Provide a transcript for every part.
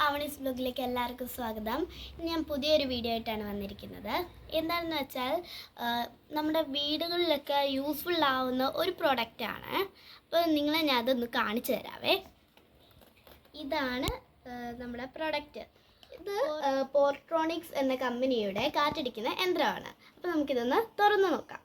ആവണീസ് ബ്ലോഗിലേക്ക് എല്ലാവർക്കും സ്വാഗതം. ഞാൻ പുതിയൊരു വീഡിയോ ആയിട്ടാണ് വന്നിരിക്കുന്നത്. എന്താണെന്ന് വെച്ചാൽ നമ്മുടെ വീടുകളിലൊക്കെ യൂസ്ഫുൾ ആവുന്ന ഒരു പ്രൊഡക്റ്റാണ്. അപ്പോൾ നിങ്ങളെ ഞാൻ അതൊന്ന് കാണിച്ചു തരാവേ. ഇതാണ് നമ്മുടെ പ്രൊഡക്റ്റ്. ഇത് പോർട്രോണിക്സ് എന്ന കമ്പനിയുടെ കാറ്റടിക്കുന്ന യന്ത്രമാണ്. അപ്പോൾ നമുക്കിതൊന്ന് തുറന്നു നോക്കാം.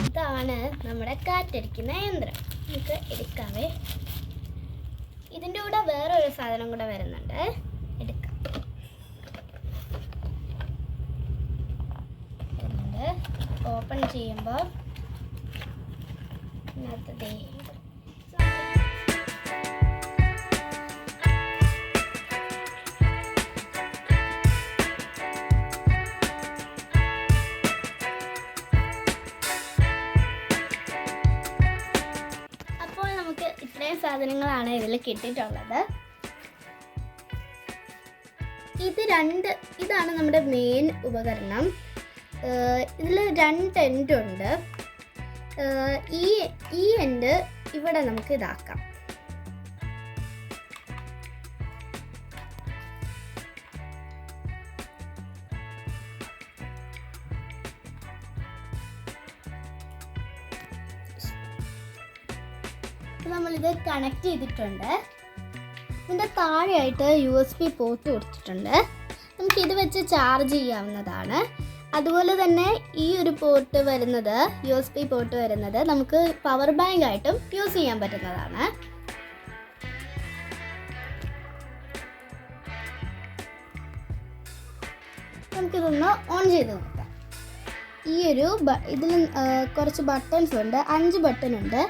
ഇതാണ് നമ്മുടെ കാറ്റടിക്കുന്ന യന്ത്രം. നമുക്ക് എടുക്കാവേ. ഇതിൻ്റെ കൂടെ വേറൊരു സാധനം കൂടെ വരുന്നുണ്ട്. എടുക്കാം. ഓപ്പൺ ചെയ്യുമ്പോൾ ഇതിനകത്ത് ഇത്രയും സാധനങ്ങളാണ് ഇതിൽ കിട്ടിയിട്ടുള്ളത്. ഇതാണ് നമ്മുടെ മെയിൻ ഉപകരണം. ഇതിൽ 2 എൻഡ് ഉണ്ട്. ഈ എൻഡ് ഇവിടെ നമുക്ക് ഇതാക്കാം. നമ്മളിത് കണക്ട് ചെയ്തിട്ടുണ്ട്. ഇതിൻ്റെ താഴെയായിട്ട് USB പോർട്ട് കൊടുത്തിട്ടുണ്ട്. നമുക്കിത് വെച്ച് ചാർജ് ചെയ്യാവുന്നതാണ്. അതുപോലെ തന്നെ ഈ ഒരു പോർട്ട് വരുന്നത് USB പോർട്ട് വരുന്നത് നമുക്ക് പവർ ബാങ്ക് ആയിട്ടും യൂസ് ചെയ്യാൻ പറ്റുന്നതാണ്. നമുക്കിതൊന്ന് ഓൺ ചെയ്ത് നോക്കാം. ഇതിൽ കുറച്ച് ബട്ടൺസ് ഉണ്ട്. 5 ബട്ടൺ ഉണ്ട്.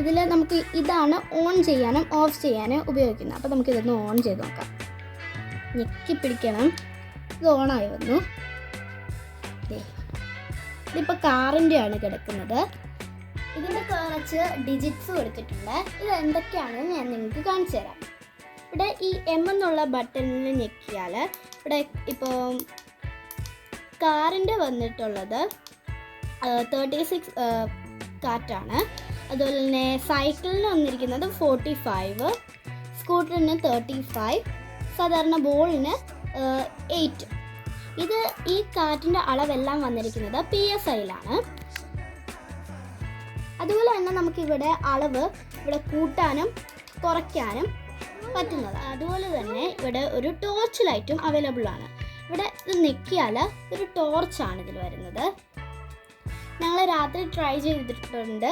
ഇതിൽ നമുക്ക് ഇതാണ് ഓൺ ചെയ്യാനും ഓഫ് ചെയ്യാനും ഉപയോഗിക്കുന്നത്. അപ്പോൾ നമുക്കിതൊന്ന് ഓൺ ചെയ്ത് നോക്കാം. ഞെക്കി പിടിക്കണം. ഇത് ഓണായി വന്നു. ഇതിപ്പോൾ കാറിൻ്റെ ആണ് കിടക്കുന്നത്. ഇതിൻ്റെ കുറച്ച് ഡിജിറ്റ്സ് കൊടുത്തിട്ടുണ്ട്. ഇത് എന്തൊക്കെയാണെന്ന് ഞാൻ നിങ്ങൾക്ക് കാണിച്ചു തരാം. ഇവിടെ ഈ M എന്നുള്ള ബട്ടണിൽ ഞെക്കിയാൽ ഇവിടെ ഇപ്പോൾ കാറിൻ്റെ വന്നിട്ടുള്ളത് 36 കാറ്റാണ്. അതുപോലെ തന്നെ സൈക്കിളിന് വന്നിരിക്കുന്നത് 45, സ്കൂട്ടറിന് 35, സാധാരണ ബോളിന് 8. ഈ കാറ്റിൻ്റെ അളവെല്ലാം വന്നിരിക്കുന്നത് PSIയിലാണ്. അതുപോലെ തന്നെ നമുക്കിവിടെ അളവ് കൂട്ടാനും കുറയ്ക്കാനും പറ്റുന്നത്. അതുപോലെ തന്നെ ഇവിടെ ഒരു ടോർച്ച് ലൈറ്റും അവൈലബിൾ ആണ്. ഇവിടെ ഇത് ഞെക്കിയാൽ ഒരു ടോർച്ചാണ് ഇതിൽ വരുന്നത്. ഞങ്ങൾ രാത്രി ട്രൈ ചെയ്തിട്ടുണ്ട്.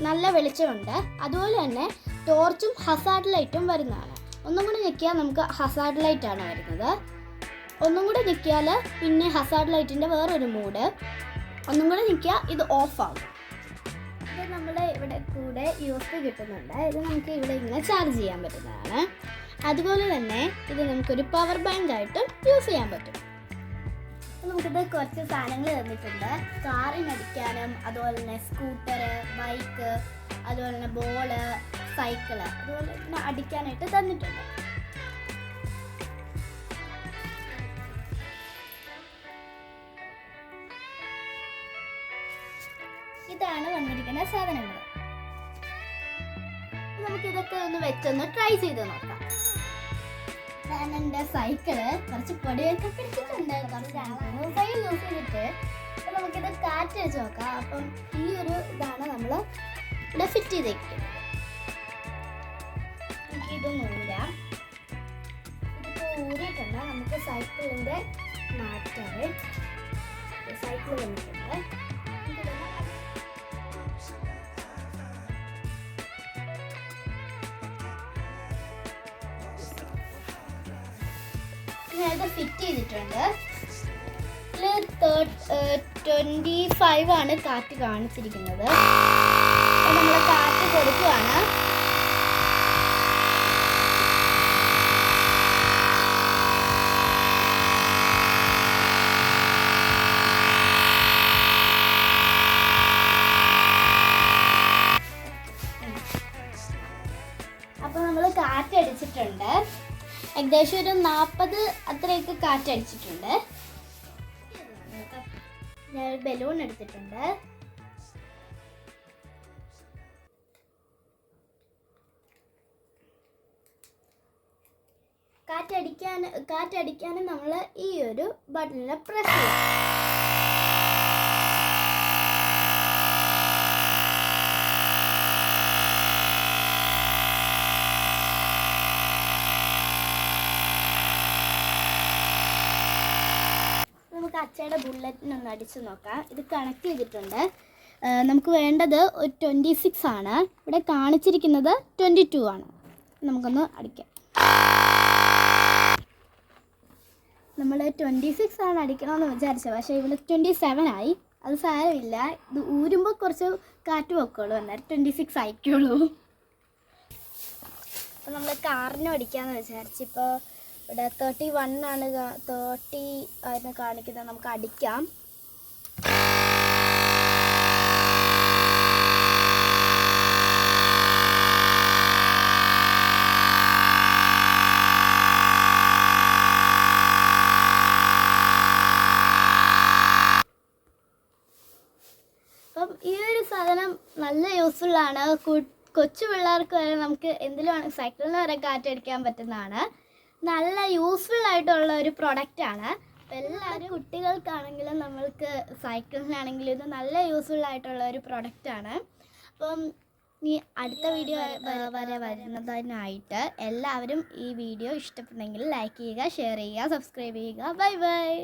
നല്ല വെളിച്ചമുണ്ട്. അതുപോലെ തന്നെ ടോർച്ചും ഹസാർഡ് ലൈറ്റും വരുന്നതാണ്. ഒന്നും കൂടി ഞെക്കിയാൽ നമുക്ക് ഹസാർഡ് ലൈറ്റാണ് വരുന്നത്. ഒന്നും കൂടി ഞെക്കിയാൽ പിന്നെ ഹസാർഡ് ലൈറ്റിൻ്റെ വേറൊരു മൂഡ്. ഒന്നും കൂടി ഞെക്കിയാൽ ഇത് ഓഫാകും. ഇത് നമ്മുടെ ഇവിടെ കൂടെ USB കിട്ടുന്നുണ്ട്. ഇത് നമുക്ക് ഇവിടെ ഇങ്ങനെ ചാർജ് ചെയ്യാൻ പറ്റുന്നതാണ്. അതുപോലെ തന്നെ ഇത് നമുക്കൊരു പവർ ബാങ്ക് ആയിട്ടും യൂസ് ചെയ്യാൻ പറ്റും. നമുക്കിത് കുറച്ച് സാധനങ്ങൾ തന്നിട്ടുണ്ട്. കാറിനടിക്കാനും അതുപോലെ തന്നെ സ്കൂട്ടർ, ബൈക്ക്, അതുപോലെ തന്നെ ബോള്, സൈക്കിള്, അതുപോലെ തന്നെ അടിക്കാനായിട്ട് തന്നിട്ടുണ്ട്. ഇതാണ് വന്നിരിക്കുന്ന സാധനങ്ങൾ. നമുക്കിതൊക്കെ ഒന്ന് വെച്ചൊന്ന് ട്രൈ ചെയ്ത് നോക്കാം. എൻ്റെ സൈക്കിള് കുറച്ച് പൊടിയൊക്കെ പിടിച്ചിട്ടുണ്ട്. കുറച്ച് യൂസ് ചെയ്തിട്ട് അപ്പം നമുക്കിത് കാറ്റ് വെച്ച് നോക്കാം. അപ്പം ഈ ഒരു ഇതാണ് നമ്മൾ ഇവിടെ ഫിറ്റ് ചെയ്തിരിക്കുന്നത്. നമുക്കിത് ഊരാം. ഇതിപ്പോൾ ഊരിയിട്ടുണ്ട്. നമുക്ക് സൈക്കിളിൻ്റെ മാറ്റാറ് സൈക്കിൾ വന്നിട്ടുണ്ട്. ഞാനത് ഫിറ്റ് ചെയ്തിട്ടുണ്ട്. ഇതിൽ 25 ആണ് കാറ്റ് കാണിച്ചിരിക്കുന്നത്. നമ്മൾ കാറ്റ് കൊടുക്കുകയാണ്. അപ്പോൾ നമ്മൾ കാറ്റടിച്ചിട്ടുണ്ട്. ഏകദേശം ഒരു 40 അത്രയൊക്കെ കാറ്റടിച്ചിട്ടുണ്ട്. ഞാൻ ഒരു ബലൂൺ എടുത്തിട്ടുണ്ട്. കാറ്റടിക്കാനും നമ്മൾ ഈ ഒരു ബട്ടണിൽ പ്രസ് ചെയ്യാം. നമുക്ക് അച്ചയുടെ ബുള്ളറ്റിനൊന്ന് അടിച്ചു നോക്കാം. ഇത് കണക്ട് ചെയ്തിട്ടുണ്ട്. നമുക്ക് വേണ്ടത് ഒരു 26 ആണ്. ഇവിടെ കാണിച്ചിരിക്കുന്നത് 22 ആണ്. നമുക്കൊന്ന് അടിക്കാം. നമ്മൾ 26 ആണ് അടിക്കണമെന്ന് വിചാരിച്ചത്, പക്ഷേ ഇവിടെ 27 ആയി. അത് സാരമില്ല, ഇത് ഊരുമ്പോൾ കുറച്ച് കാറ്റ് വെക്കുള്ളൂ, അന്നേരം 26 ആയിക്കോളൂ. അപ്പോൾ നമ്മൾ കാറിനും അടിക്കാമെന്ന് വിചാരിച്ചു. ഇപ്പോൾ ഇവിടെ 31 ആണ് 30 ആയിരുന്നു കാണിക്കുന്നത്. നമുക്ക് അടിക്കാം. അപ്പം ഈ ഒരു സാധനം നല്ല യൂസ്ഫുള്ളാണ്. കൊച്ചു പിള്ളേർക്ക് വരെ നമുക്ക് എന്തിലും സൈക്കിളിന് വരെ കാറ്റടിക്കാൻ പറ്റുന്നതാണ്. നല്ല യൂസ്ഫുൾ ആയിട്ടുള്ള ഒരു പ്രൊഡക്റ്റാണ്. അപ്പം എല്ലാവരും കുട്ടികൾക്കാണെങ്കിലും നമ്മൾക്ക് സൈക്കിളിനാണെങ്കിലും ഇത് നല്ല യൂസ്ഫുൾ ആയിട്ടുള്ള ഒരു പ്രൊഡക്റ്റാണ്. അപ്പം ഈ അടുത്ത വീഡിയോ വരെ വരുന്നതിനായിട്ട് എല്ലാവരും ഈ വീഡിയോ ഇഷ്ടപ്പെട്ടെങ്കിൽ ലൈക്ക് ചെയ്യുക, ഷെയർ ചെയ്യുക, സബ്സ്ക്രൈബ് ചെയ്യുക. Bye bye.